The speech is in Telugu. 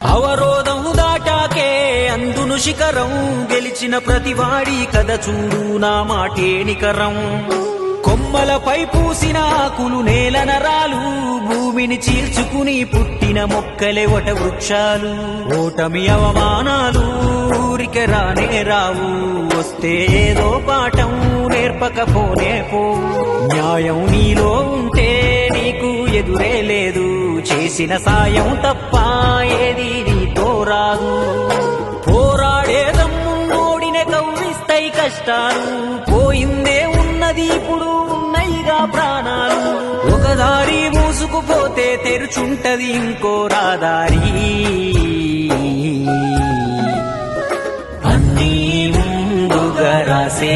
అవరోధం దాటాకే అందును శిఖరం, గెలిచిన ప్రతివాడి కథ చూడు నా మాటే నికరం. కొమ్మలపై పూసిన ఆకులు నేల నరాలు, భూమిని చీల్చుకుని పుట్టిన మొక్కలే వట వృక్షాలు. ఓటమి అవమానాలు ఊరిక రానే రావు, వస్తే ఏదో పాఠం నేర్పకపోనే పోవు. న్యాయం నీలో ఉంటే నీకు ఎదురే లేదు, చేసిన సాయం తప్ప ఏది నీతో రాదు. పోరాడే దమ్మున్నోడిన కవ్విస్తాయి కష్టాలు, పోయిందే ఉన్నది ఇప్పుడు ఉన్నయిగా ప్రాణాలు. ఒక దారి మూసుకుపోతే తెరుచుంటది ఇంకో రాదారి. అన్నీ ముందుగా రాసే